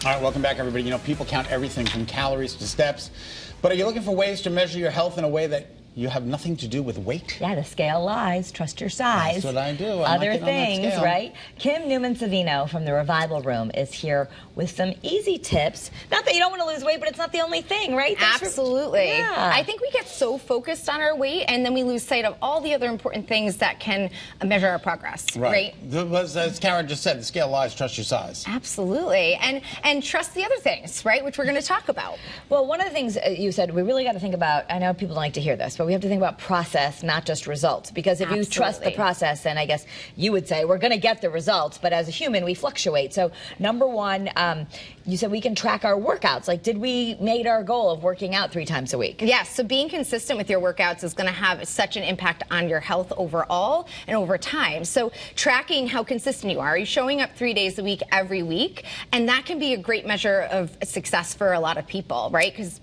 All right, welcome back, everybody. You know, people count everything from calories to steps, but are you looking for ways to measure your health in a way that you have nothing to do with weight? Yeah, the scale lies. Trust your size. That's what I do. Other things, right? Kim Newman-Savino from the Revival Room is here with some easy tips. Not that you don't want to lose weight, but it's not the only thing, right? Absolutely. Yeah. I think we get so focused on our weight, and then we lose sight of all the other important things that can measure our progress, right? As Karen just said, the scale lies. Trust your size. Absolutely. And trust the other things, right, which we're going to talk about. Well, one of the things you said, we really got to think about, I know people don't like to hear this, but we have to think about process, not just results. Because if you trust the process, then I guess you would say we're going to get the results, but as a human, we fluctuate. So number one, you said we can track our workouts. Like, did we made our goal of working out 3 times a week? Yes, so being consistent with your workouts is going to have such an impact on your health overall and over time. So tracking how consistent you are you showing up 3 days a week every week? And that can be a great measure of success for a lot of people, right? Because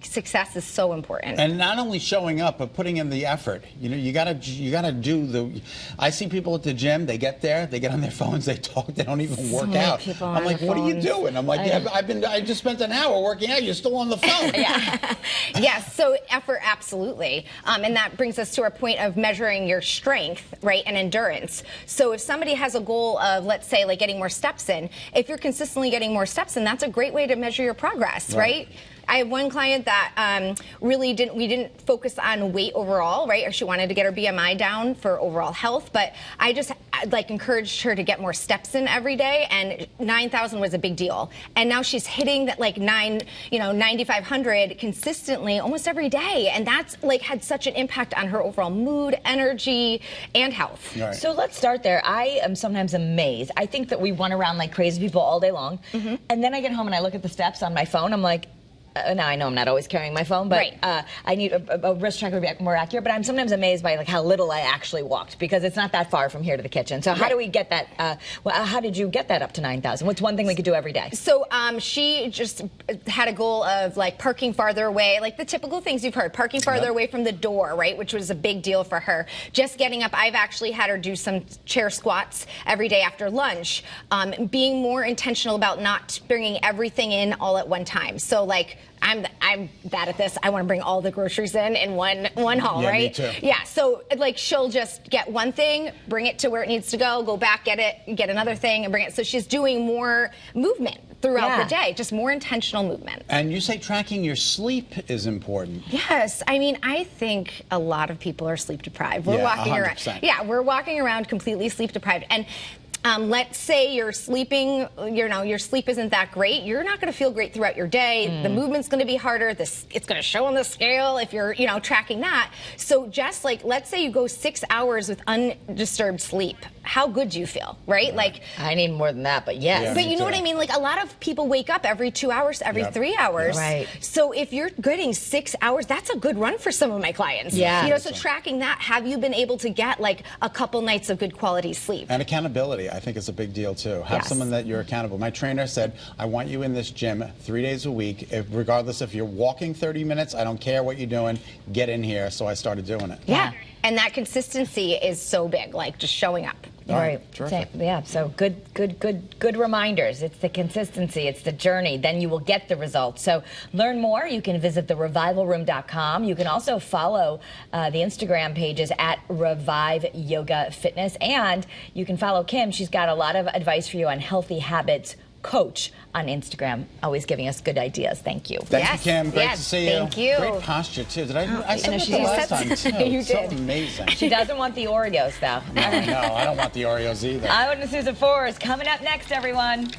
success is so important. And not only showing up, but putting in the effort. You know, you gotta do the. I see people at the gym. They get there, they get on their phones, they talk, they don't even work out. I'm like, what are you doing? I'm like, I just spent an hour working out. You're still on the phone. Yeah. Yes. So effort, absolutely. And that brings us to our point of measuring your strength, right, and endurance. So if somebody has a goal of, let's say, like getting more steps in, if you're consistently getting more steps in, that's a great way to measure your progress, right? I have one client that we didn't focus on weight overall, right? Or she wanted to get her BMI down for overall health, but I just encouraged her to get more steps in every day, and 9,000 was a big deal. And now she's hitting that 9,500 consistently almost every day, and that's had such an impact on her overall mood, energy, and health. Right. So let's start there. I am sometimes amazed. I think that we run around like crazy people all day long, and then I get home and I look at the steps on my phone. I'm like, now I know I'm not always carrying my phone, but I need a wrist tracker to be more accurate. But I'm sometimes amazed by how little I actually walked, because it's not that far from here to the kitchen. So how do we get that? How did you get that up to 9,000? What's one thing we could do every day? So she just had a goal of parking farther away, like the typical things you've heard, parking farther away from the door, right, which was a big deal for her. Just getting up. I've actually had her do some chair squats every day after lunch. Being more intentional about not bringing everything in all at one time. So I'm bad at this. I want to bring all the groceries in one haul, right? Me too. Yeah. So she'll just get one thing, bring it to where it needs to go back, get it, get another thing, and bring it. So she's doing more movement throughout the day, just more intentional movement. And you say tracking your sleep is important. Yes. I mean, I think a lot of people are sleep deprived. We're walking 100%. around. Yeah, we're walking around completely sleep deprived. And let's say you're sleeping, your sleep isn't that great. You're not going to feel great throughout your day. The movement's going to be harder. It's going to show on the scale if you're, tracking that. So just let's say you go 6 hours with undisturbed sleep. How good do you feel, right? I need more than that, but yes. Yeah, but you know what I mean? A lot of people wake up every 2 hours, every 3 hours. Right. So if you're getting 6 hours, that's a good run for some of my clients. Yeah. So tracking that, have you been able to get a couple nights of good quality sleep? And accountability, I think, is a big deal too. Have someone that you're accountable. My trainer said, I want you in this gym 3 days a week, regardless if you're walking 30 minutes, I don't care what you're doing, get in here. So I started doing it. Yeah. And that consistency is so big, just showing up. Right. Yeah. So good reminders. It's the consistency. It's the journey. Then you will get the results. So learn more. You can visit therevivalroom.com. You can also follow the Instagram pages at Revive Yoga Fitness, and you can follow Kim. She's got a lot of advice for you on healthy habits coach on Instagram, always giving us good ideas. Thank you. Thank you, Kim. Great to see you. Thank you. Great posture, too. Did I said that the last time, too. You did. So amazing. She doesn't want the Oreos, though. No, I don't want the Oreos either. Eyewitness News at 4 is coming up next, everyone.